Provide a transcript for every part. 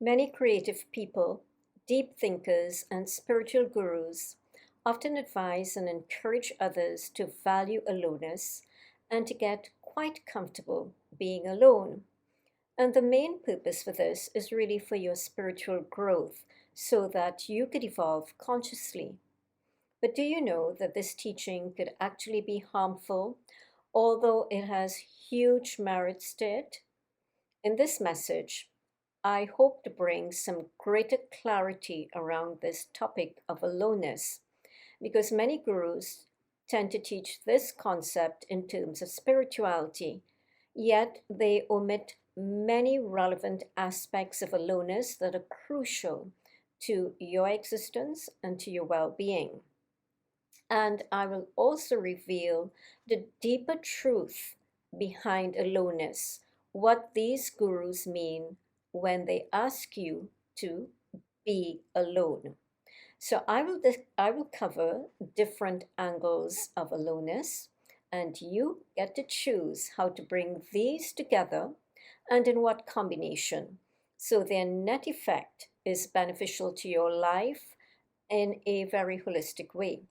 Many creative people, deep thinkers, and spiritual gurus often advise and encourage others to value aloneness and to get quite comfortable being alone. And the main purpose for this is really for your spiritual growth so that you could evolve consciously. But do you know that this teaching could actually be harmful, although it has huge merits to it? In this message, I hope to bring some greater clarity around this topic of aloneness because many gurus tend to teach this concept in terms of spirituality, yet they omit many relevant aspects of aloneness that are crucial to your existence and to your well being. And I will also reveal the deeper truth behind aloneness, what these gurus mean when they ask you to be alone. So I will cover different angles of aloneness, and you get to choose how to bring these together and in what combination, so their net effect is beneficial to your life in a very holistic way.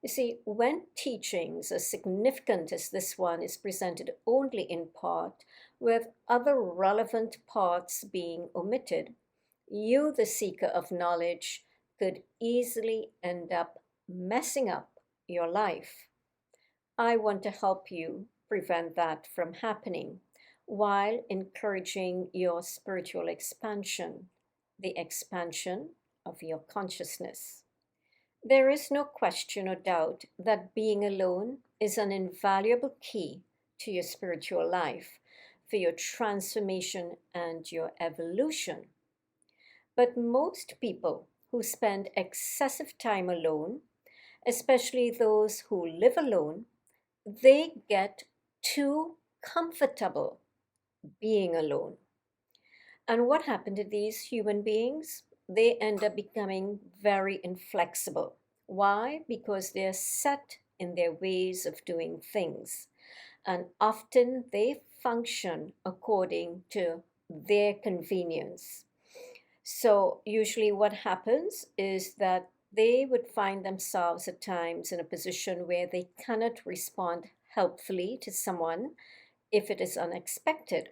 You see, when teachings as significant as this one is presented only in part, with other relevant parts being omitted, you, the seeker of knowledge, could easily end up messing up your life. I want to help you prevent that from happening while encouraging your spiritual expansion, the expansion of your consciousness. There is no question or doubt that being alone is an invaluable key to your spiritual life, for your transformation and your evolution. But most people who spend excessive time alone, especially those who live alone, they get too comfortable being alone. And what happened to these human beings? They end up becoming very inflexible. Why? Because they're set in their ways of doing things. And often they function according to their convenience. So, usually, what happens is that they would find themselves at times in a position where they cannot respond helpfully to someone if it is unexpected.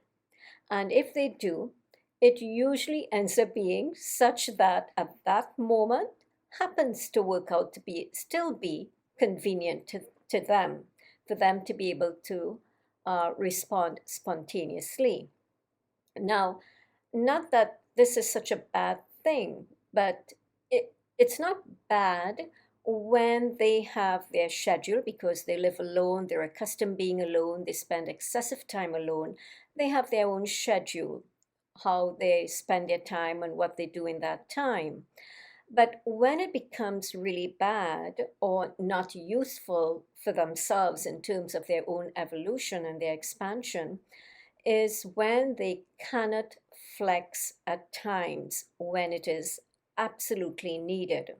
And if they do, it usually ends up being such that at that moment happens to work out to be still be convenient to them, for them to be able to respond spontaneously. Now, not that this is such a bad thing, but it's not bad when they have their schedule because they live alone, they're accustomed being alone, they spend excessive time alone. They have their own schedule, how they spend their time and what they do in that time. But when it becomes really bad or not useful for themselves in terms of their own evolution and their expansion, is when they cannot flex at times when it is absolutely needed.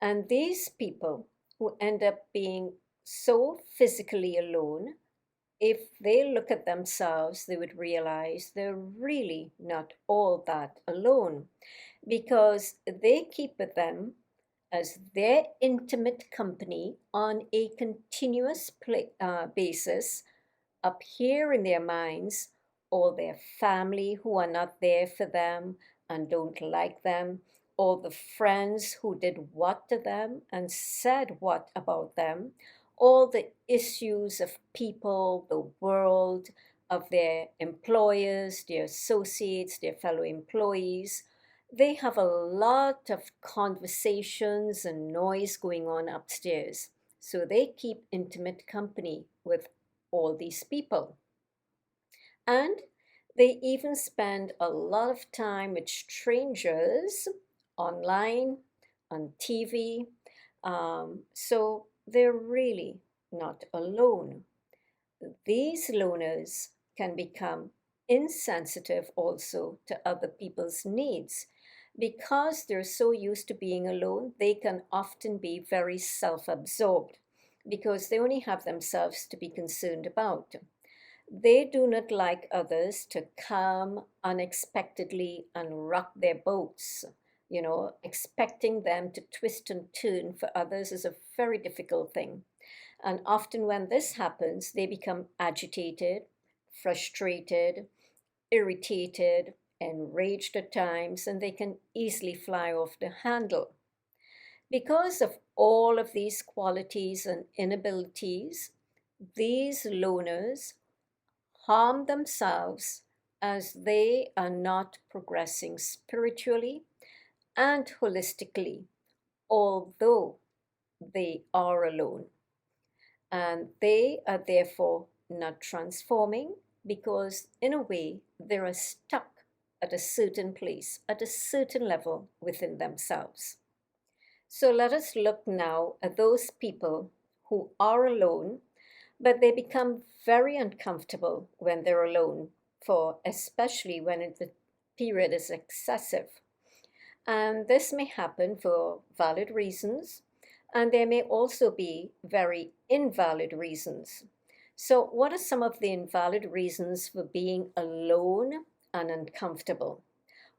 And these people who end up being so physically alone, if they look at themselves, they would realize they're really not all that alone because they keep with them as their intimate company on a continuous basis up here in their minds, all their family who are not there for them and don't like them, all the friends who did what to them and said what about them, all the issues of people, the world, of their employers, their associates, their fellow employees. They have a lot of conversations and noise going on upstairs. So they keep intimate company with all these people. And they even spend a lot of time with strangers online, on TV. So they're really not alone. These loners can become insensitive also to other people's needs. Because they're so used to being alone, they can often be very self absorbed because they only have themselves to be concerned about. They do not like others to come unexpectedly and rock their boats. Expecting them to twist and turn for others is a very difficult thing. And often, when this happens, they become agitated, frustrated, irritated, enraged at times, and they can easily fly off the handle. Because of all of these qualities and inabilities, these loners harm themselves as they are not progressing spiritually and holistically, although they are alone. And they are therefore not transforming because, in a way, they are stuck at a certain place, at a certain level within themselves. So let us look now at those people who are alone, but they become very uncomfortable when they're alone, for especially when the period is excessive. And this may happen for valid reasons, and there may also be very invalid reasons. So, what are some of the invalid reasons for being alone and uncomfortable?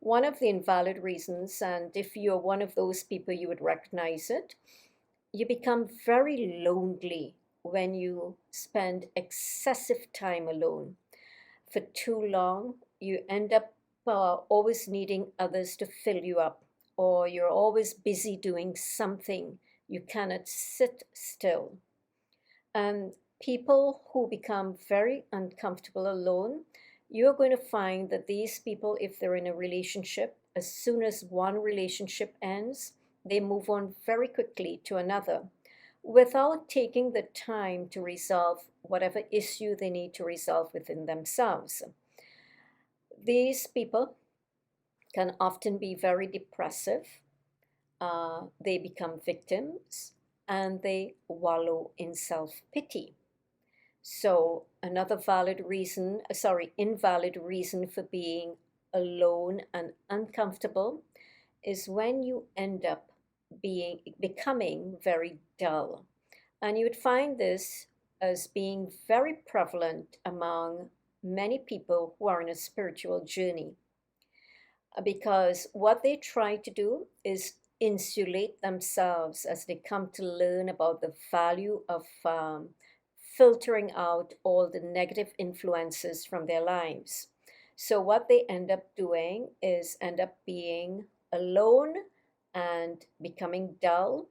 One of the invalid reasons, and if you're one of those people, you would recognize it, you become very lonely when you spend excessive time alone. For too long, you end up always needing others to fill you up, or you're always busy doing something. You cannot sit still. And people who become very uncomfortable alone, you're going to find that these people, if they're in a relationship, as soon as one relationship ends, they move on very quickly to another without taking the time to resolve whatever issue they need to resolve within themselves. These people can often be very depressive. They become victims and they wallow in self pity. So, another invalid reason for being alone and uncomfortable is when you end up becoming very dull. And you would find this as being very prevalent among many people who are on a spiritual journey, because what they try to do is insulate themselves as they come to learn about the value of filtering out all the negative influences from their lives. So, what they end up doing is end up being alone and becoming dull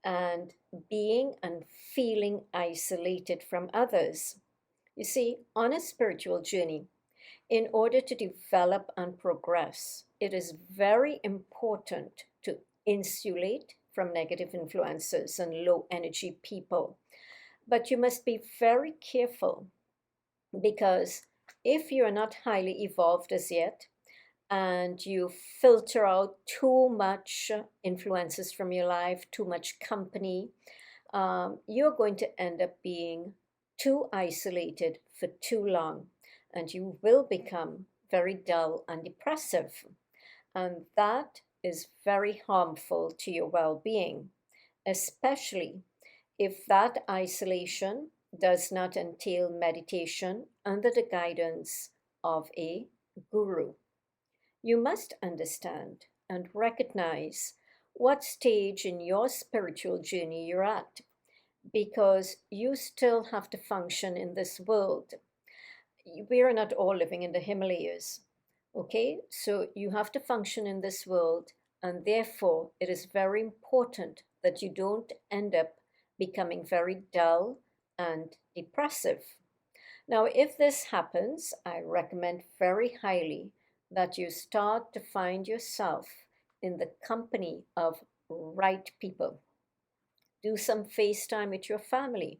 and being and feeling isolated from others. You see, on a spiritual journey, in order to develop and progress, it is very important to insulate from negative influences and low energy people. But you must be very careful because if you're not highly evolved as yet and you filter out too much influences from your life, too much company, you're going to end up being too isolated for too long, and you will become very dull and depressive. And that is very harmful to your well being, especially if that isolation does not entail meditation under the guidance of a guru. You must understand and recognize what stage in your spiritual journey you're at because you still have to function in this world. We are not all living in the Himalayas, okay? So you have to function in this world, and therefore it is very important that you don't end up becoming very dull and depressive. Now, if this happens, I recommend very highly that you start to find yourself in the company of right people. Do some FaceTime with your family.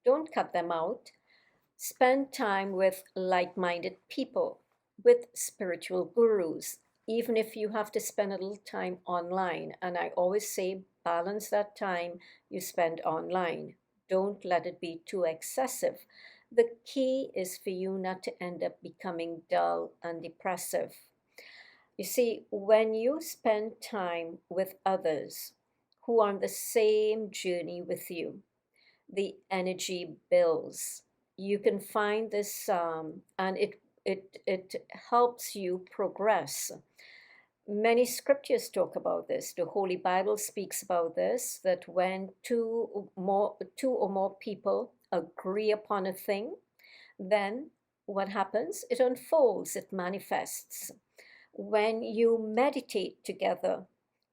Don't cut them out. Spend time with like minded people, with spiritual gurus, even if you have to spend a little time online. And I always say, balance that time you spend online. Don't let it be too excessive. The key is for you not to end up becoming dull and depressive. You see, when you spend time with others who are on the same journey with you, the energy builds. you can find this, and it helps you progress. Many scriptures talk about this. The Holy Bible speaks about this, that when two or more people agree upon a thing, then what happens? It unfolds, it manifests. When you meditate together,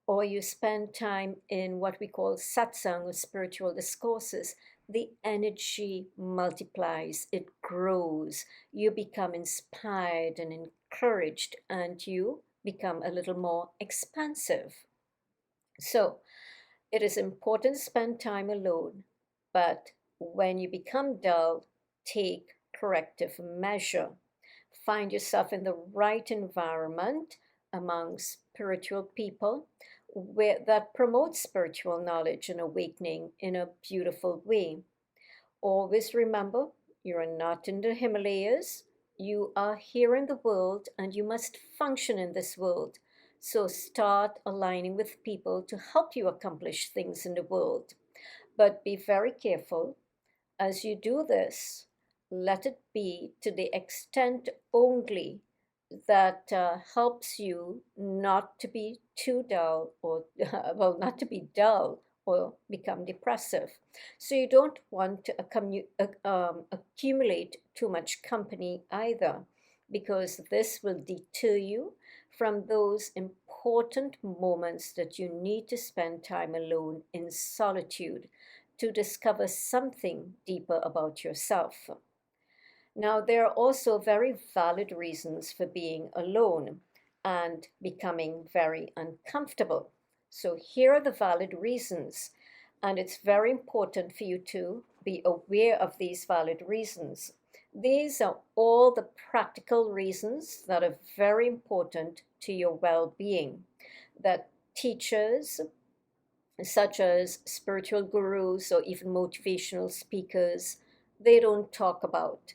or you spend time in what we call satsang or spiritual discourses, the energy multiplies, it grows, you become inspired and encouraged, and you become a little more expansive. So, it is important to spend time alone, but when you become dull, take corrective measure. Find yourself in the right environment among spiritual people where that promotes spiritual knowledge and awakening in a beautiful way. Always remember, you are not in the Himalayas. You are here in the world and you must function in this world. So start aligning with people to help you accomplish things in the world. But be very careful as you do this. Let it be to the extent only that helps you not to be too dull or, well, not to be dull or become depressive. So you don't want to accumulate too much company either, because this will deter you from those important moments that you need to spend time alone in solitude to discover something deeper about yourself. Now, there are also very valid reasons for being alone and becoming very uncomfortable. So, here are the valid reasons, and it's very important for you to be aware of these valid reasons. These are all the practical reasons that are very important to your well being, that teachers, such as spiritual gurus or even motivational speakers, they don't talk about.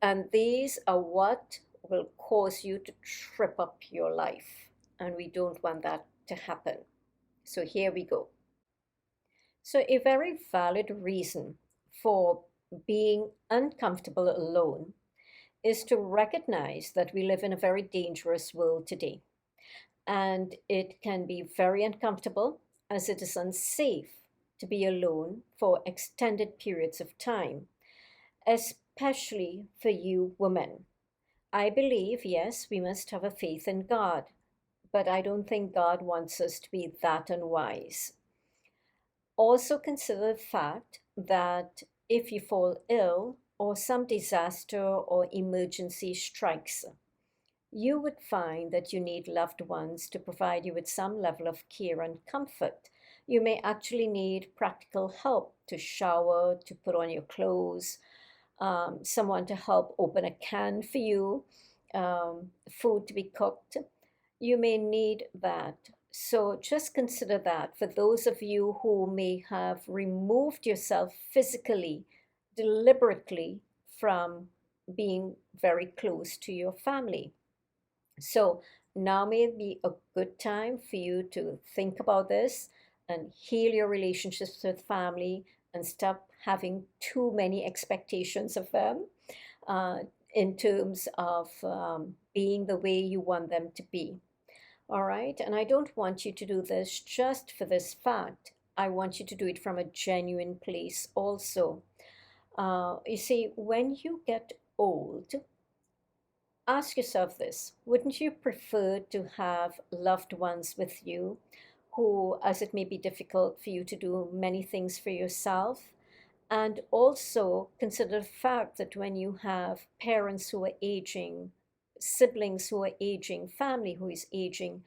And these are what will cause you to trip up your life. And we don't want that to happen. So here we go. So, a very valid reason for being uncomfortable alone is to recognize that we live in a very dangerous world today. And it can be very uncomfortable as it is unsafe to be alone for extended periods of time, especially for you women. I believe, yes, we must have a faith in God, but I don't think God wants us to be that unwise. Also, consider the fact that if you fall ill or some disaster or emergency strikes, you would find that you need loved ones to provide you with some level of care and comfort. You may actually need practical help to shower, to put on your clothes, someone to help open a can for you, food to be cooked. You may need that. So just consider that for those of you who may have removed yourself physically, deliberately from being very close to your family. So now may be a good time for you to think about this and heal your relationships with family and stop having too many expectations of them uh, in terms of being the way you want them to be. All right. And I don't want you to do this just for this fact. I want you to do it from a genuine place also. You see, when you get old, ask yourself this: wouldn't you prefer to have loved ones with you who, as it may be difficult for you to do many things for yourself? And also consider the fact that when you have parents who are aging, siblings who are aging, family who is aging,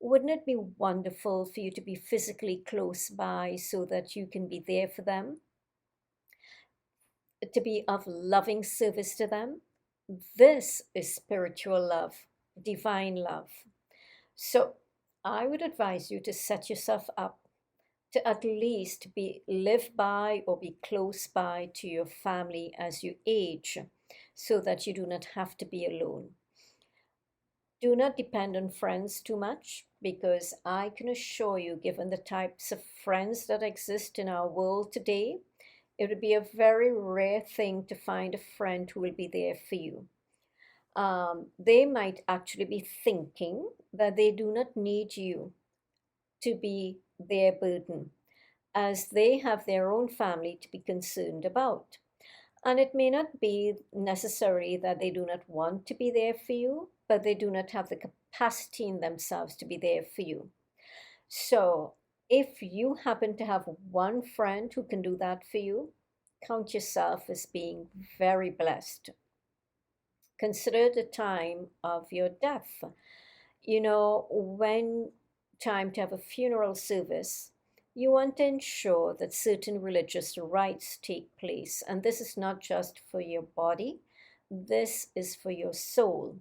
wouldn't it be wonderful for you to be physically close by so that you can be there for them, to be of loving service to them? This is spiritual love, divine love. So I would advise you to set yourself up to at least be live by or be close by to your family as you age, so that you do not have to be alone. Do not depend on friends too much, because I can assure you, given the types of friends that exist in our world today, It would be a very rare thing to find a friend who will be there for you. They might actually be thinking that they do not need you to be their burden, as they have their own family to be concerned about. And it may not be necessary that they do not want to be there for you, but they do not have the capacity in themselves to be there for you. So, if you happen to have one friend who can do that for you, count yourself as being very blessed. Consider the time of your death. When time to have a funeral service, you want to ensure that certain religious rites take place. And this is not just for your body, this is for your soul.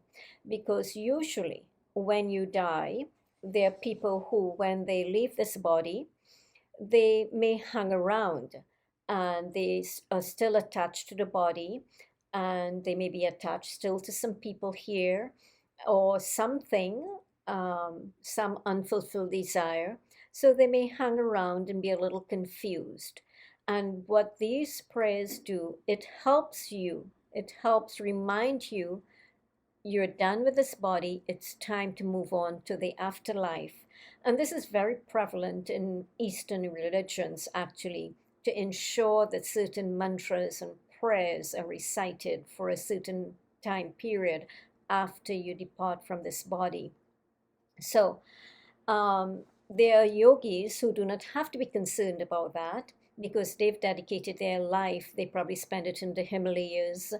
Because usually, when you die, there are people who, when they leave this body, they may hang around and they are still attached to the body, and they may be attached still to some people here or something, some unfulfilled desire. So they may hang around and be a little confused. And what these prayers do, it helps remind you you're done with this body, it's time to move on to the afterlife. And this is very prevalent in Eastern religions, actually, to ensure that certain mantras and prayers are recited for a certain time period after you depart from this body. So, there are yogis who do not have to be concerned about that because they've dedicated their life. They probably spend it in the Himalayas,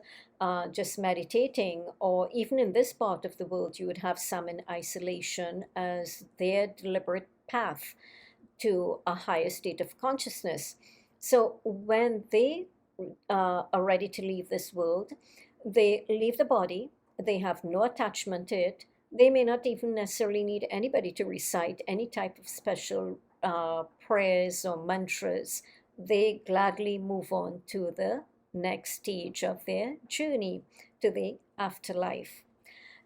just meditating, or even in this part of the world, you would have some in isolation as their deliberate path to a higher state of consciousness. So when they are ready to leave this world, they leave the body, they have no attachment to it. They may not even necessarily need anybody to recite any type of special prayers or mantras. They gladly move on to the next stage of their journey to the afterlife.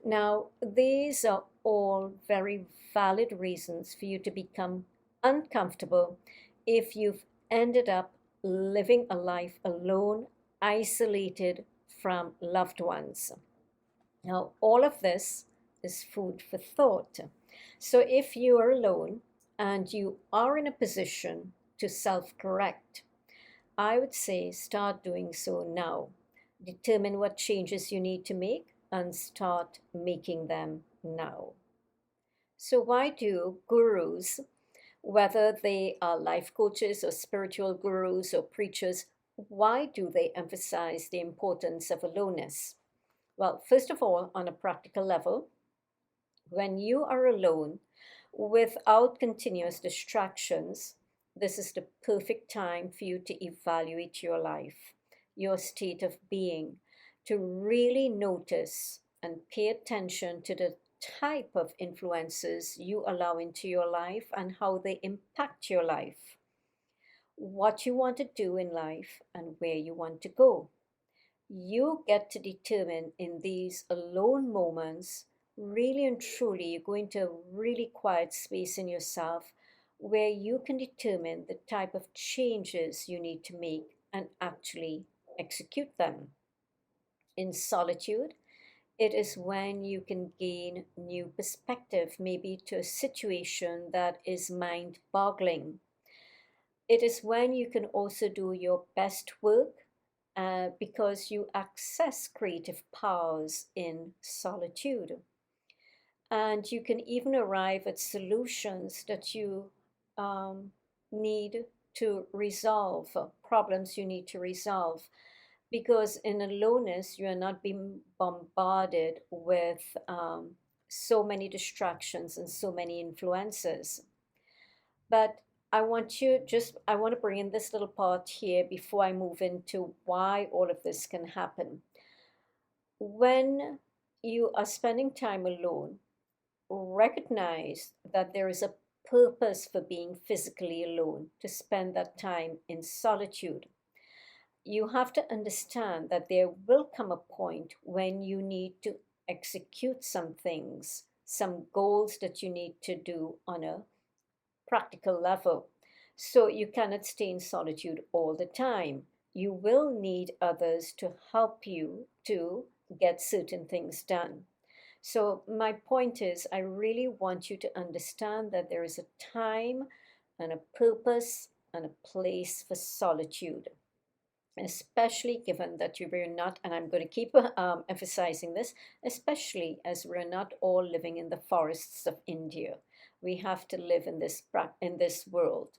Now, these are all very valid reasons for you to become uncomfortable if you've ended up living a life alone, isolated from loved ones. Now, all of this is food for thought. So, if you are alone and you are in a position to self correct, I would say start doing so now. Determine what changes you need to make and start making them now. So, why do gurus, whether they are life coaches or spiritual gurus or preachers, why do they emphasize the importance of aloneness? Well, first of all, on a practical level, when you are alone without continuous distractions, this is the perfect time for you to evaluate your life, your state of being, to really notice and pay attention to the type of influences you allow into your life and how they impact your life, what you want to do in life, and where you want to go. You get to determine in these alone moments, really and truly, you go into a really quiet space in yourself where you can determine the type of changes you need to make and actually execute them. In solitude, it is when you can gain new perspective, maybe to a situation that is mind boggling. It is when you can also do your best work because you access creative powers in solitude. And you can even arrive at solutions that you um, need to resolve, problems you need to resolve. Because in aloneness, you are not being bombarded with so many distractions and so many influences. But I want to bring in this little part here before I move into why all of this can happen. When you are spending time alone, recognize that there is a purpose for being physically alone, to spend that time in solitude. You have to understand that there will come a point when you need to execute some things, some goals that you need to do on a practical level. So you cannot stay in solitude all the time. You will need others to help you to get certain things done. So, my point is, I really want you to understand that there is a time and a purpose and a place for solitude, especially given that you were not, and I'm going to keep emphasizing this, especially as we're not all living in the forests of India. We have to live in this world.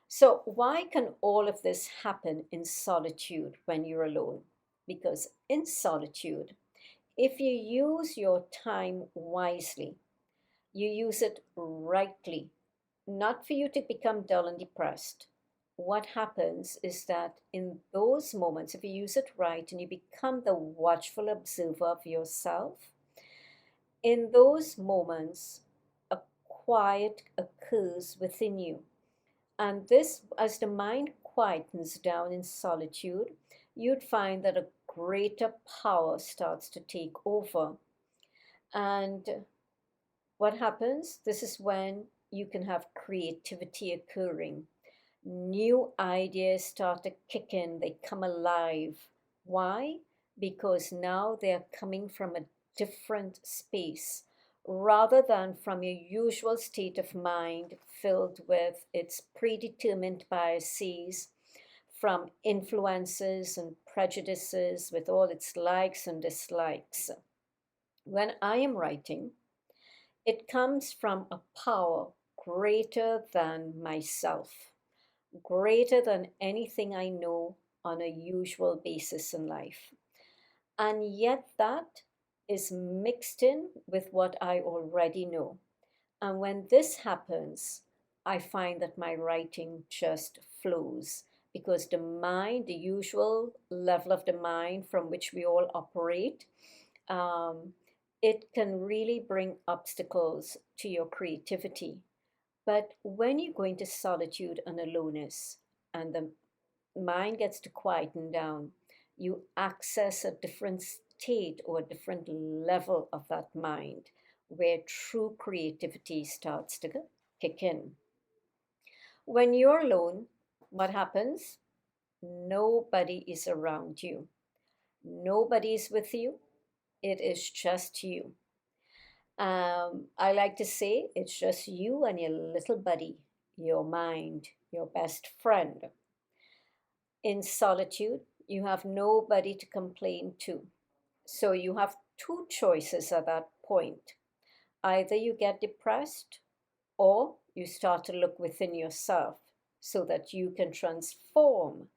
So, why can all of this happen in solitude when you're alone? Because in solitude, if you use your time wisely, you use it rightly, not for you to become dull and depressed. What happens is that in those moments, if you use it right and you become the watchful observer of yourself, in those moments, a quiet occurs within you. And this, as the mind quietens down in solitude, you'd find that a greater power starts to take over. And what happens? This is when you can have creativity occurring. New ideas start to kick in, they come alive. Why? Because now they're coming from a different space rather than from your usual state of mind filled with its predetermined biases, from influences and prejudices with all its likes and dislikes. When I am writing, it comes from a power greater than myself, greater than anything I know on a usual basis in life. And yet that is mixed in with what I already know. And when this happens, I find that my writing just flows because the mind, the usual level of the mind from which we all operate, um, it can really bring obstacles to your creativity. But when you go into solitude and aloneness, and the mind gets to quieten down, you access a different state or a different level of that mind where true creativity starts to kick in. When you're alone, what happens? Nobody is around you, nobody is with you, it is just you. I like to say it's just you and your little buddy, your mind, your best friend. In solitude, you have nobody to complain to. So you have two choices at that point. Either you get depressed or you start to look within yourself so that you can transform.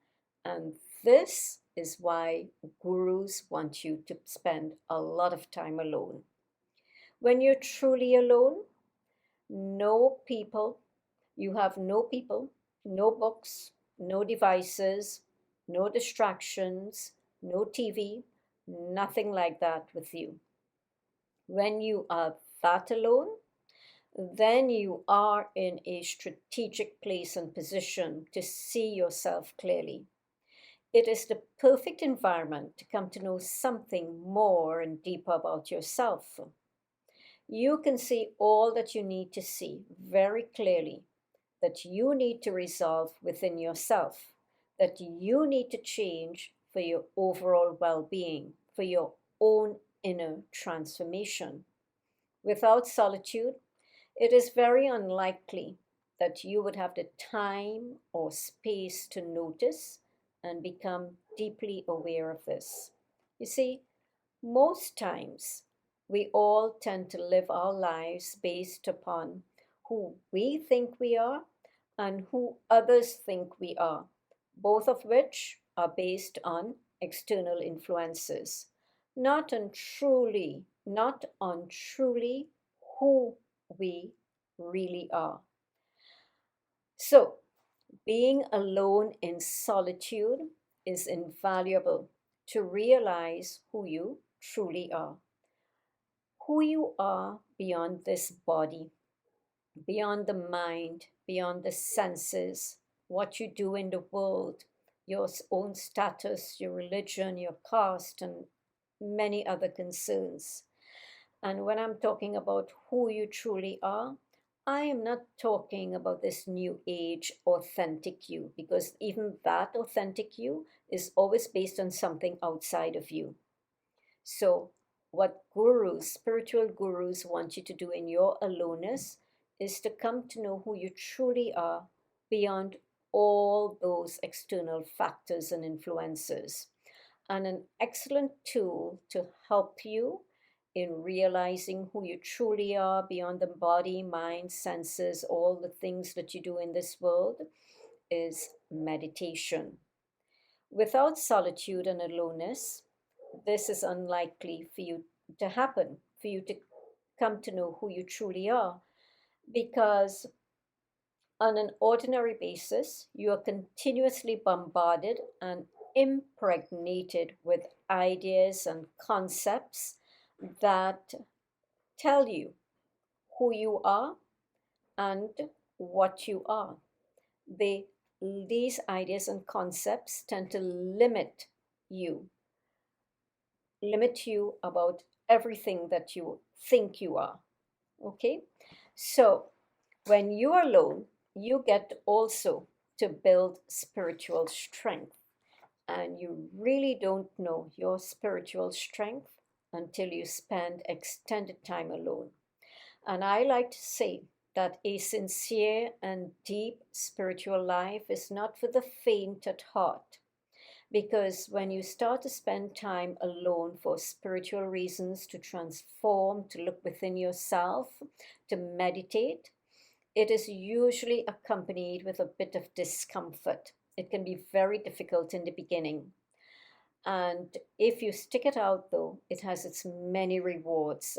And this is why gurus want you to spend a lot of time alone. When you're truly alone, no people, you have no people, no books, no devices, no distractions, no TV, nothing like that with you. When you are that alone, then you are in a strategic place and position to see yourself clearly. It is the perfect environment to come to know something more and deeper about yourself. You can see all that you need to see very clearly, that you need to resolve within yourself, that you need to change for your overall well being, for your own inner transformation. Without solitude, it is very unlikely that you would have the time or space to notice and become deeply aware of this. You see, most times we all tend to live our lives based upon who we think we are and who others think we are, both of which are based on external influences, not on truly who we really are. So, being alone in solitude is invaluable to realize who you truly are. Who you are beyond this body, beyond the mind, beyond the senses, what you do in the world, your own status, your religion, your caste, and many other concerns. And when I'm talking about who you truly are, I am not talking about this new age authentic you, because even that authentic you is always based on something outside of you. So, what gurus, spiritual gurus, want you to do in your aloneness is to come to know who you truly are beyond all those external factors and influences. And an excellent tool to help you in realizing who you truly are beyond the body, mind, senses, all the things that you do in this world is meditation. Without solitude and aloneness, this is unlikely for you to happen, for you to come to know who you truly are, because on an ordinary basis, you are continuously bombarded and impregnated with ideas and concepts that tell you who you are and what you are. They, these ideas and concepts tend to you, limit you about everything that you think you are. Okay? So, when you are alone, you get also to build spiritual strength. And you really don't know your spiritual strength until you spend extended time alone. And I like to say that a sincere and deep spiritual life is not for the faint at heart. Because when you start to spend time alone for spiritual reasons, to transform, to look within yourself, to meditate, it is usually accompanied with a bit of discomfort. It can be very difficult in the beginning. And if you stick it out, though, it has its many rewards.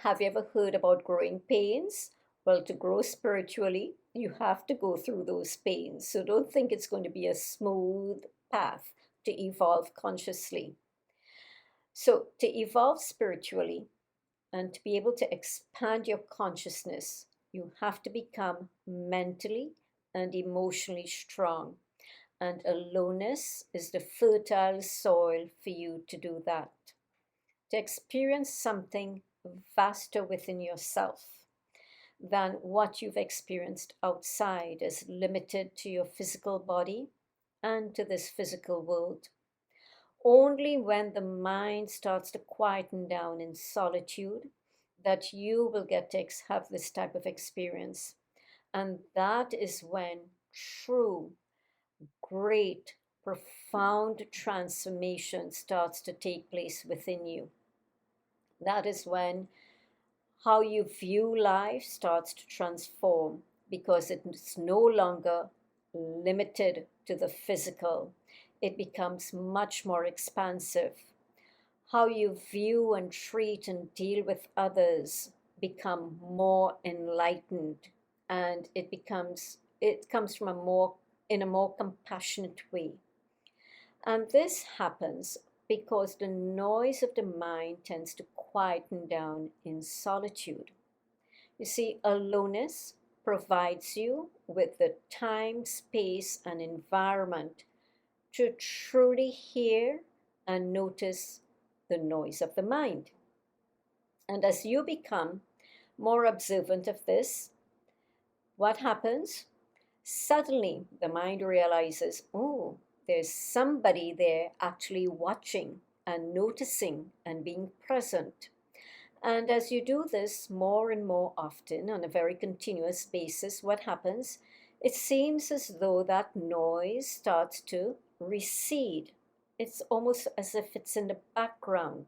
Have you ever heard about growing pains? Well, to grow spiritually, you have to go through those pains. So don't think it's going to be a smooth path to evolve consciously. So, to evolve spiritually and to be able to expand your consciousness, you have to become mentally and emotionally strong. And aloneness is the fertile soil for you to do that, to experience something vaster within yourself than what you've experienced outside, as limited to your physical body and to this physical world. Only when the mind starts to quieten down in solitude that you will get to have this type of experience. And that is when true, great, profound transformation starts to take place within you. That is when how you view life starts to transform, because it's no longer limited to the physical. It becomes much more expansive. How you view and treat and deal with others become more enlightened, and it comes from in a more compassionate way. And this happens because the noise of the mind tends to quieten down in solitude. You see, aloneness provides you with the time, space, and environment to truly hear and notice the noise of the mind. And as you become more observant of this, what happens? Suddenly, the mind realizes, oh, there's somebody there actually watching and noticing and being present. And as you do this more and more often on a very continuous basis, what happens? It seems as though that noise starts to recede. It's almost as if it's in the background,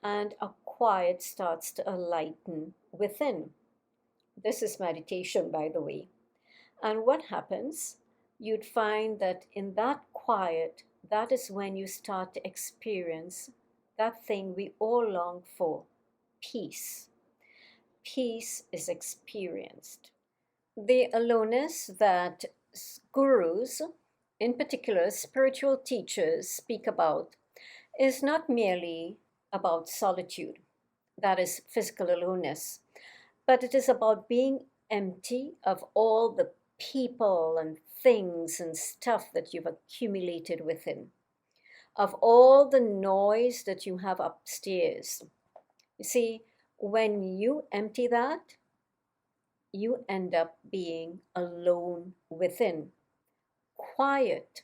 and a quiet starts to lighten within. This is meditation, by the way. And what happens? You'd find that in that quiet, that is when you start to experience that thing we all long for, peace. Peace is experienced. The aloneness that gurus, in particular spiritual teachers, speak about is not merely about solitude, that is physical aloneness, but it is about being empty of all the people and things and stuff that you've accumulated within, of all the noise that you have upstairs. You see, when you empty that, you end up being alone within, quiet.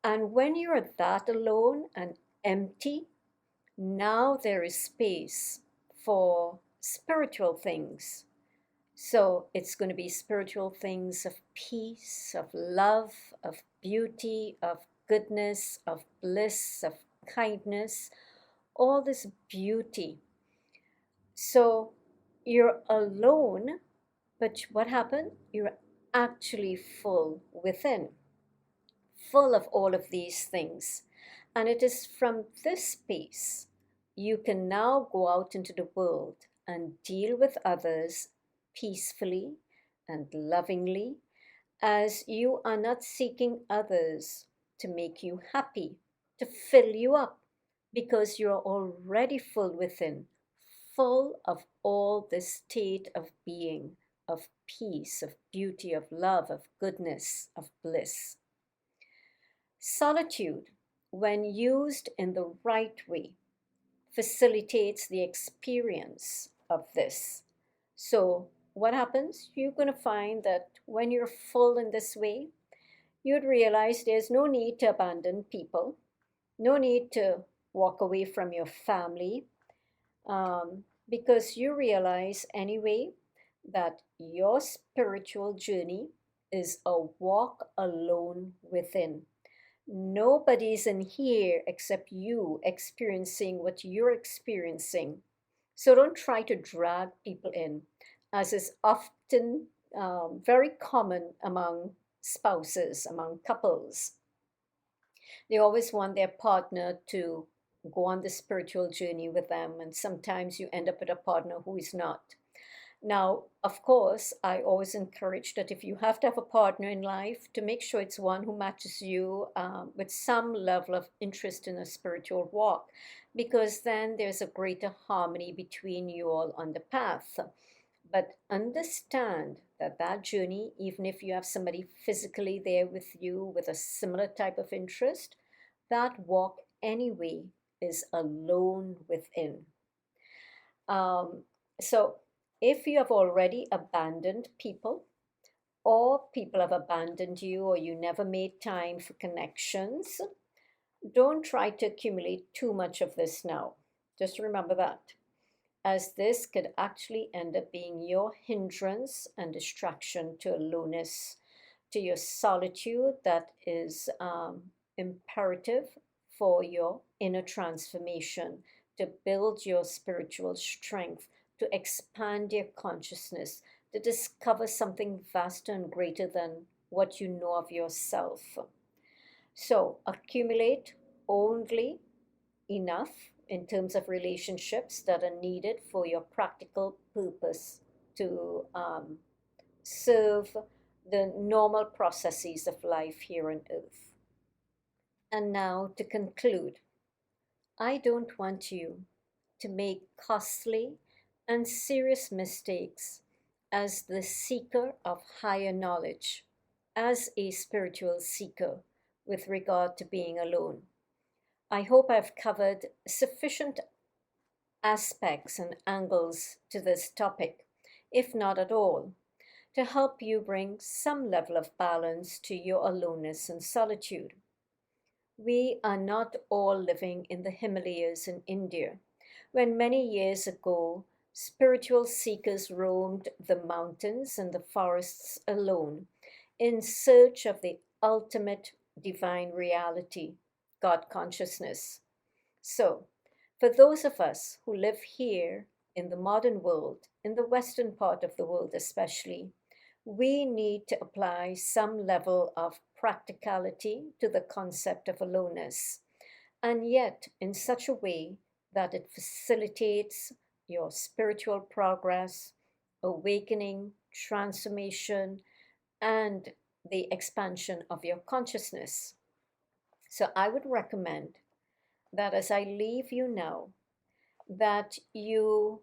And when you're that alone and empty, now there is space for spiritual things. So it's going to be spiritual things of peace, of love, of beauty, of goodness, of bliss, of kindness, all this beauty. So you're alone, but what happened? You're actually full within, full of all of these things. And it is from this space you can now go out into the world and deal with others peacefully and lovingly, as you are not seeking others to make you happy, to fill you up, because you're already full within, full of all this state of being, of peace, of beauty, of love, of goodness, of bliss. Solitude, when used in the right way, facilitates the experience of this. So, what happens? You're going to find that when you're full in this way, you'd realize there's no need to abandon people, no need to walk away from your family, because you realize anyway that your spiritual journey is a walk alone within. Nobody's in here except you experiencing what you're experiencing. So don't try to drag people in, as is often very common among spouses, among couples. They always want their partner to go on the spiritual journey with them, and sometimes you end up with a partner who is not. Now, of course, I always encourage that if you have to have a partner in life, to make sure it's one who matches you with some level of interest in a spiritual walk, because then there's a greater harmony between you all on the path. But understand that that journey, even if you have somebody physically there with you with a similar type of interest, that walk anyway is alone within. Um, so if you have already abandoned people, or people have abandoned you, or you never made time for connections, don't try to accumulate too much of this now. Just remember that, as this could actually end up being your hindrance and distraction to aloneness, to your solitude that is imperative for your inner transformation, to build your spiritual strength, to expand your consciousness, to discover something vaster and greater than what you know of yourself. So accumulate only enough in terms of relationships that are needed for your practical purpose to serve the normal processes of life here on earth. And now to conclude, I don't want you to make costly and serious mistakes as the seeker of higher knowledge, as a spiritual seeker with regard to being alone. I hope I've covered sufficient aspects and angles to this topic, if not at all, to help you bring some level of balance to your aloneness and solitude. We are not all living in the Himalayas in India, when many years ago spiritual seekers roamed the mountains and the forests alone in search of the ultimate divine reality, God consciousness. So, for those of us who live here in the modern world, in the Western part of the world especially, we need to apply some level of practicality to the concept of aloneness, and yet in such a way that it facilitates your spiritual progress, awakening, transformation, and the expansion of your consciousness. So I would recommend that as I leave you now, that you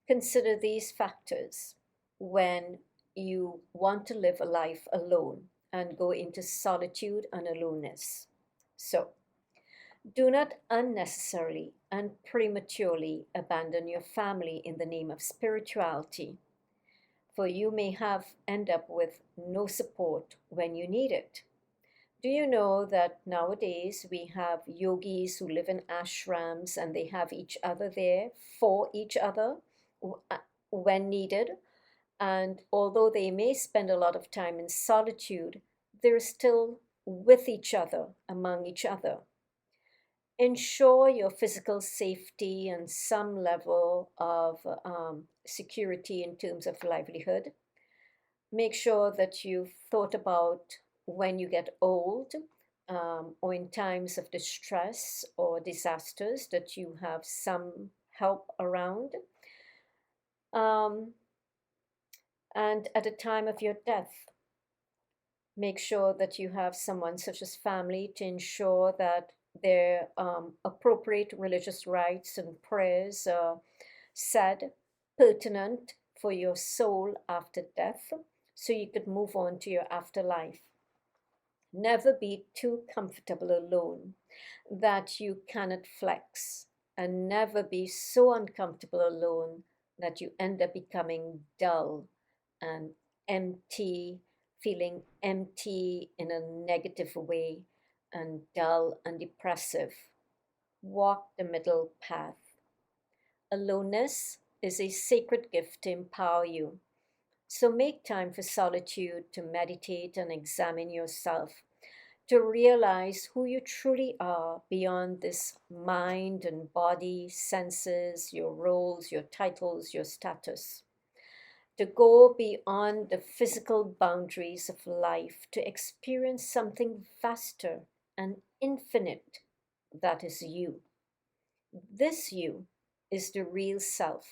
consider these factors when you want to live a life alone and go into solitude and aloneness. So, do not unnecessarily and prematurely abandon your family in the name of spirituality, for you may have end up with no support when you need it. Do you know that nowadays we have yogis who live in ashrams and they have each other there for each other w- uh, when needed? And although they may spend a lot of time in solitude, they're still with each other, among each other. Ensure your physical safety and some level of security in terms of livelihood. Make sure that you've thought about when you get old, or in times of distress or disasters, that you have some help around. Um, and at the time of your death, make sure that you have someone such as family to ensure that their appropriate religious rites and prayers are said, pertinent for your soul after death, so you could move on to your afterlife. Never be too comfortable alone that you cannot flex, and never be so uncomfortable alone that you end up becoming dull and empty, feeling empty in a negative way, and dull and depressive. Walk the middle path. Aloneness is a sacred gift to empower you. So make time for solitude to meditate and examine yourself, to realize who you truly are beyond this mind and body, senses, your roles, your titles, your status. To go beyond the physical boundaries of life, to experience something vaster and infinite that is you. This you is the real self,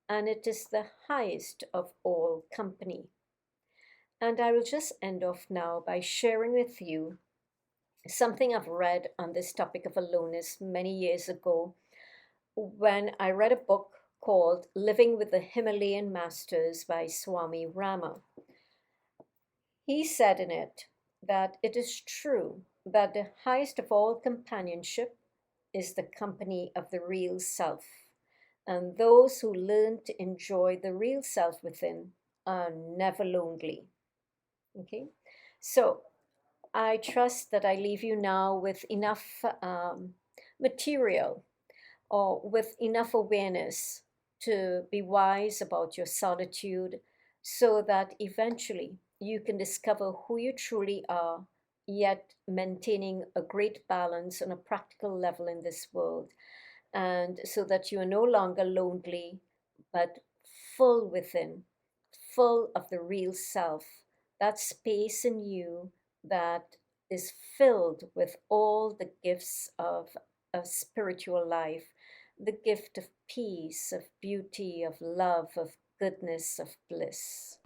and it is the highest of all company. And I will just end off now by sharing with you something I've read on this topic of aloneness many years ago when I read a book called Living with the Himalayan Masters by Swami Rama. He said in it that it is true that the highest of all companionship is the company of the real self, and those who learn to enjoy the real self within are never lonely. Okay, so I trust that I leave you now with enough material or with enough awareness to be wise about your solitude, so that eventually you can discover who you truly are, yet maintaining a great balance on a practical level in this world. And so that you are no longer lonely, but full within, full of the real self, that space in you that is filled with all the gifts of spiritual life, the gift of peace, of beauty, of love, of goodness, of bliss.